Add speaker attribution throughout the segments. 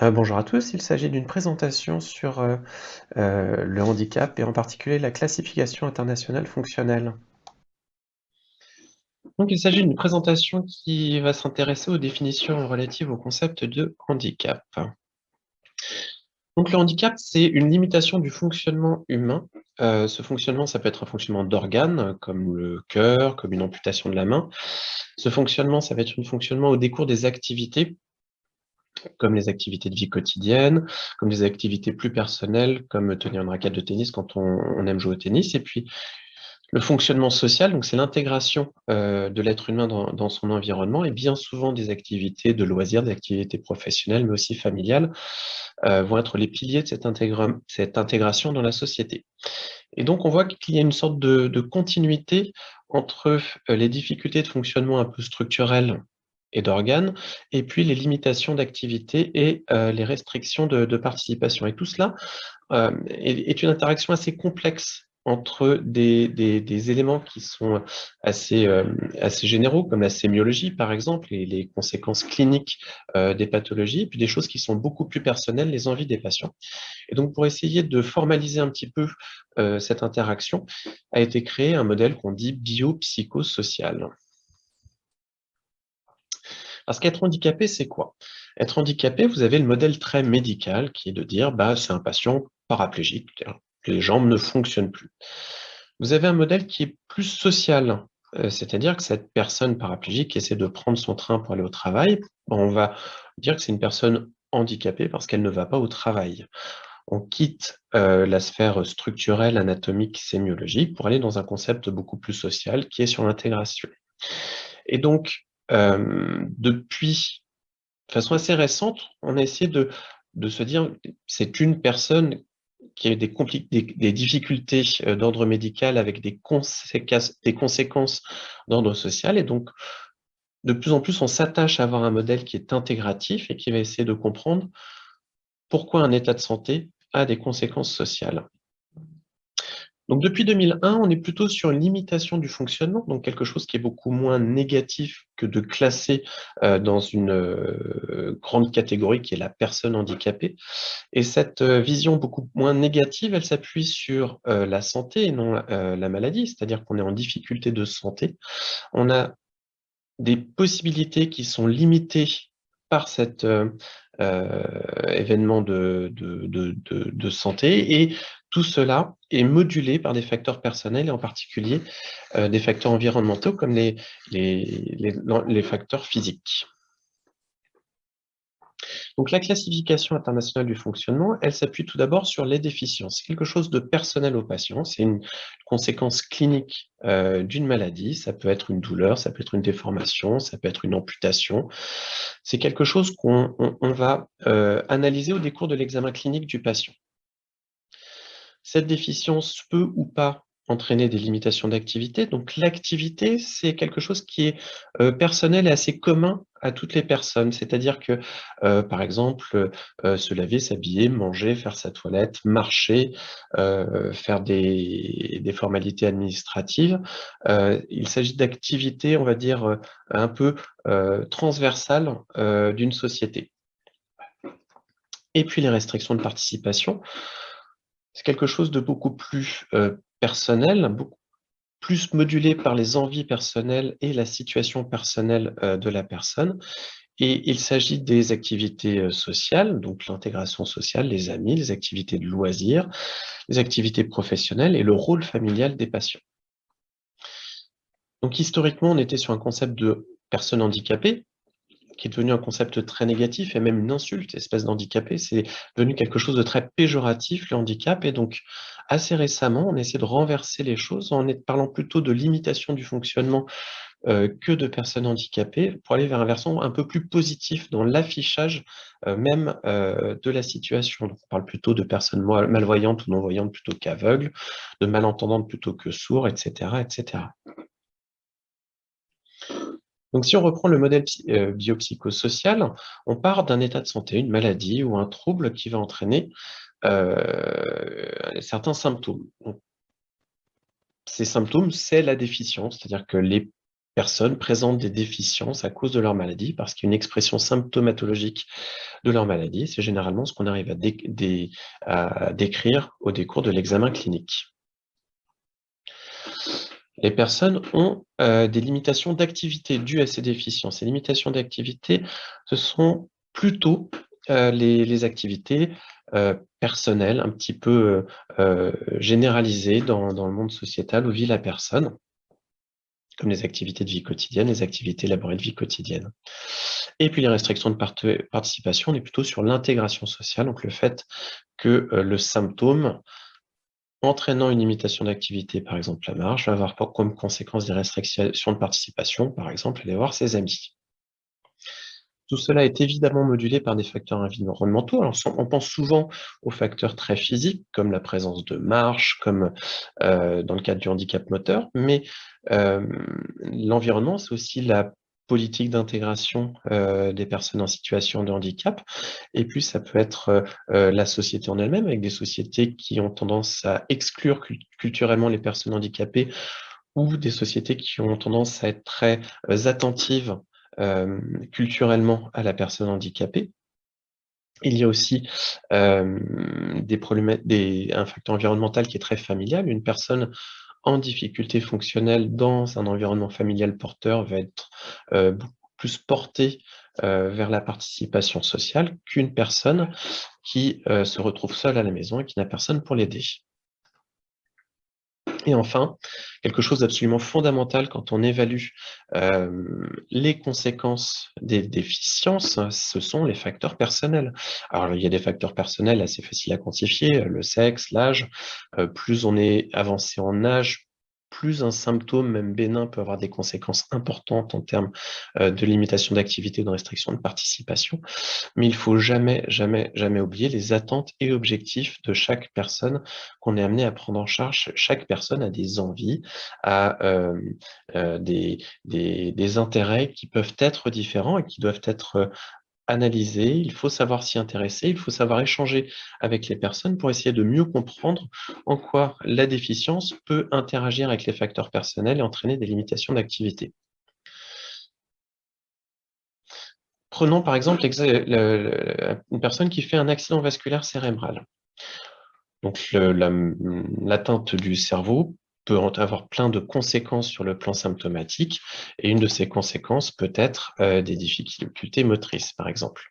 Speaker 1: Bonjour à tous, il s'agit d'une présentation sur le handicap et en particulier la classification internationale fonctionnelle. Donc il s'agit d'une présentation qui va s'intéresser aux définitions relatives au concept de handicap. Donc le handicap, c'est une limitation du fonctionnement humain. Ce fonctionnement, ça peut être un fonctionnement d'organes, comme le cœur, comme une amputation de la main. Ce fonctionnement, ça va être un fonctionnement au décours des activités, comme les activités de vie quotidienne, comme des activités plus personnelles, comme tenir une raquette de tennis quand on aime jouer au tennis. Et puis, le fonctionnement social, donc c'est l'intégration de l'être humain dans son environnement et bien souvent des activités de loisirs, des activités professionnelles, mais aussi familiales, vont être les piliers de cette intégration dans la société. Et donc, on voit qu'il y a une sorte de continuité entre les difficultés de fonctionnement un peu structurelles et d'organes, et puis les limitations d'activité et les restrictions de participation. Et tout cela est une interaction assez complexe entre des éléments qui sont assez généraux, comme la sémiologie, par exemple, et les conséquences cliniques des pathologies, et puis des choses qui sont beaucoup plus personnelles, les envies des patients. Et donc, pour essayer de formaliser un petit peu cette interaction, a été créé un modèle qu'on dit biopsychosocial. Parce qu'être handicapé, c'est quoi? Être handicapé, vous avez le modèle très médical qui est de dire, bah, c'est un patient paraplégique, c'est-à-dire que les jambes ne fonctionnent plus. Vous avez un modèle qui est plus social, c'est-à-dire que cette personne paraplégique essaie de prendre son train pour aller au travail. On va dire que c'est une personne handicapée parce qu'elle ne va pas au travail. On quitte la sphère structurelle, anatomique, sémiologique pour aller dans un concept beaucoup plus social qui est sur l'intégration. Et donc, depuis de façon assez récente, on a essayé de se dire: «C'est une personne qui a eu des difficultés, d'ordre médical avec des conséquences d'ordre social» et donc de plus en plus, on s'attache à avoir un modèle qui est intégratif et qui va essayer de comprendre pourquoi un état de santé a des conséquences sociales. Donc depuis 2001, on est plutôt sur une limitation du fonctionnement, donc quelque chose qui est beaucoup moins négatif que de classer, dans une, grande catégorie qui est la personne handicapée et cette, vision beaucoup moins négative, elle s'appuie sur, la santé et non la maladie. C'est-à-dire qu'on est en difficulté de santé. On a des possibilités qui sont limitées par cet, événement de santé et tout cela est modulé par des facteurs personnels et en particulier, des facteurs environnementaux comme les facteurs physiques. Donc la classification internationale du fonctionnement, elle s'appuie tout d'abord sur les déficiences. C'est quelque chose de personnel au patient, c'est une conséquence clinique, d'une maladie. Ça peut être une douleur, ça peut être une déformation, ça peut être une amputation. C'est quelque chose qu'on va, analyser au décours de l'examen clinique du patient. Cette déficience peut ou pas entraîner des limitations d'activité. Donc l'activité, c'est quelque chose qui est, personnel et assez commun à toutes les personnes. C'est-à-dire que, par exemple, se laver, s'habiller, manger, faire sa toilette, marcher, faire des formalités administratives. Il s'agit d'activités, on va dire, un peu, transversales, d'une société. Et puis les restrictions de participation, c'est quelque chose de beaucoup plus, personnel, beaucoup plus modulé par les envies personnelles et la situation personnelle, de la personne et il s'agit des activités, sociales, donc l'intégration sociale, les amis, les activités de loisirs, les activités professionnelles et le rôle familial des patients. Donc historiquement, on était sur un concept de personne handicapée, qui est devenu un concept très négatif et même une insulte, espèce d'handicapé. C'est devenu quelque chose de très péjoratif, le handicap et donc assez récemment, on essaie de renverser les choses en parlant plutôt de limitation du fonctionnement, que de personnes handicapées pour aller vers un versant un peu plus positif dans l'affichage, même, de la situation. Donc on parle plutôt de personnes malvoyantes ou non-voyantes plutôt qu'aveugles, de malentendantes plutôt que sourds et cetera et cetera. Donc si on reprend le modèle biopsychosocial, on part d'un état de santé, une maladie ou un trouble qui va entraîner, certains symptômes. Donc ces symptômes, c'est la déficience, c'est-à-dire que les personnes présentent des déficiences à cause de leur maladie, parce qu'il y a une expression symptomatologique de leur maladie. C'est généralement ce qu'on arrive à décrire au décours de l'examen clinique. Les personnes ont des limitations d'activité dues à ces déficiences. Ces limitations d'activité, ce sont plutôt les activités personnelles, un petit peu généralisées dans le monde sociétal où vit la personne, comme les activités de vie quotidienne, les activités élaborées de vie quotidienne. Et puis les restrictions de participation, on est plutôt sur l'intégration sociale, donc le fait que le symptôme entraînant une limitation d'activité, par exemple la marche, va avoir comme conséquence des restrictions de participation, par exemple aller voir ses amis. Tout cela est évidemment modulé par des facteurs environnementaux. Alors, on pense souvent aux facteurs très physiques, comme la présence de marche, comme dans le cadre du handicap moteur, mais l'environnement, c'est aussi la politique d'intégration des personnes en situation de handicap. Et puis, ça peut être la société en elle-même, avec des sociétés qui ont tendance à exclure culturellement les personnes handicapées ou des sociétés qui ont tendance à être très attentives culturellement à la personne handicapée. Il y a aussi un facteur environnemental qui est très familial. Une personne en difficulté fonctionnelle dans un environnement familial porteur va être beaucoup plus portée vers la participation sociale qu'une personne qui se retrouve seule à la maison et qui n'a personne pour l'aider. Et enfin, quelque chose d'absolument fondamental quand on évalue les conséquences des déficiences, ce sont les facteurs personnels. Alors, il y a des facteurs personnels assez faciles à quantifier, le sexe, l'âge. Plus on est avancé en âge, plus un symptôme, même bénin, peut avoir des conséquences importantes en termes de limitation d'activité, de restriction de participation. Mais il faut jamais, jamais, jamais oublier les attentes et objectifs de chaque personne qu'on est amené à prendre en charge. Chaque personne a des envies, a des intérêts qui peuvent être différents et qui doivent être analysés. Il faut savoir s'y intéresser, il faut savoir échanger avec les personnes pour essayer de mieux comprendre en quoi la déficience peut interagir avec les facteurs personnels et entraîner des limitations d'activité. Prenons par exemple une personne qui fait un accident vasculaire cérébral. Donc l'atteinte du cerveau peut avoir plein de conséquences sur le plan symptomatique, et une de ces conséquences peut être des difficultés motrices, par exemple.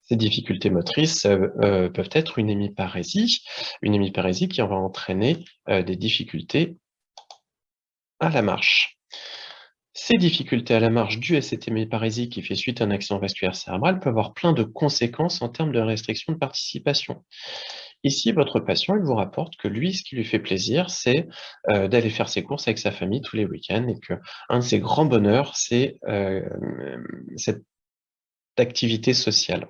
Speaker 1: Ces difficultés motrices peuvent être une hémiparésie qui va entraîner des difficultés à la marche. Ces difficultés à la marche dues à cette hémiparésie qui fait suite à un accident vasculaire cérébral peuvent avoir plein de conséquences en termes de restriction de participation. Ici, votre patient, il vous rapporte que lui, ce qui lui fait plaisir, c'est d'aller faire ses courses avec sa famille tous les week-ends, et qu'un de ses grands bonheurs, c'est cette activité sociale.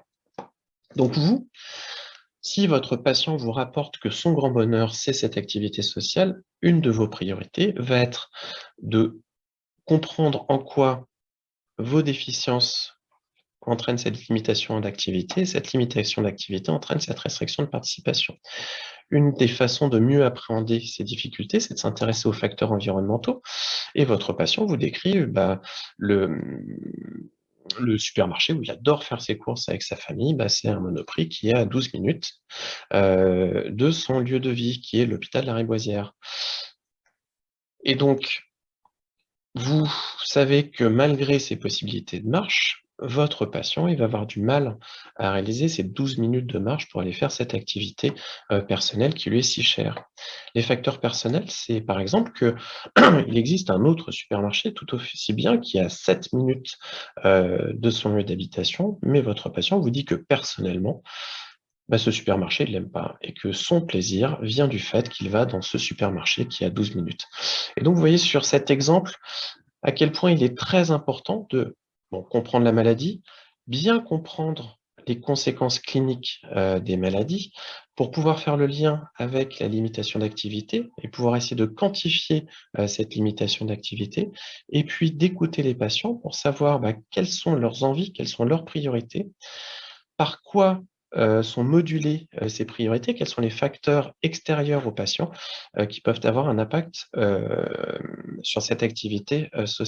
Speaker 1: Donc vous, si votre patient vous rapporte que son grand bonheur, c'est cette activité sociale, une de vos priorités va être de comprendre en quoi vos déficiences entraînent cette limitation d'activité. Cette limitation d'activité entraîne cette restriction de participation. Une des façons de mieux appréhender ces difficultés, c'est de s'intéresser aux facteurs environnementaux. Et votre patient vous décrit le supermarché où il adore faire ses courses avec sa famille, c'est un Monoprix qui est à 12 minutes de son lieu de vie, qui est l'hôpital Lariboisière. Et donc, vous savez que malgré ces possibilités de marche, votre patient, il va avoir du mal à réaliser ces 12 minutes de marche pour aller faire cette activité personnelle qui lui est si chère. Les facteurs personnels, c'est par exemple que il existe un autre supermarché tout aussi bien qui est à 7 minutes de son lieu d'habitation, mais votre patient vous dit que personnellement, ce supermarché, il l'aime pas, et que son plaisir vient du fait qu'il va dans ce supermarché qui est à 12 minutes. Et donc, vous voyez sur cet exemple à quel point il est très important de comprendre la maladie, bien comprendre les conséquences cliniques des maladies, pour pouvoir faire le lien avec la limitation d'activité et pouvoir essayer de quantifier cette limitation d'activité, et puis d'écouter les patients pour savoir quelles sont leurs envies, quelles sont leurs priorités, par quoi sont modulées, ces priorités? Quels sont les facteurs extérieurs au patient, qui peuvent avoir un impact, sur cette activité, sociale?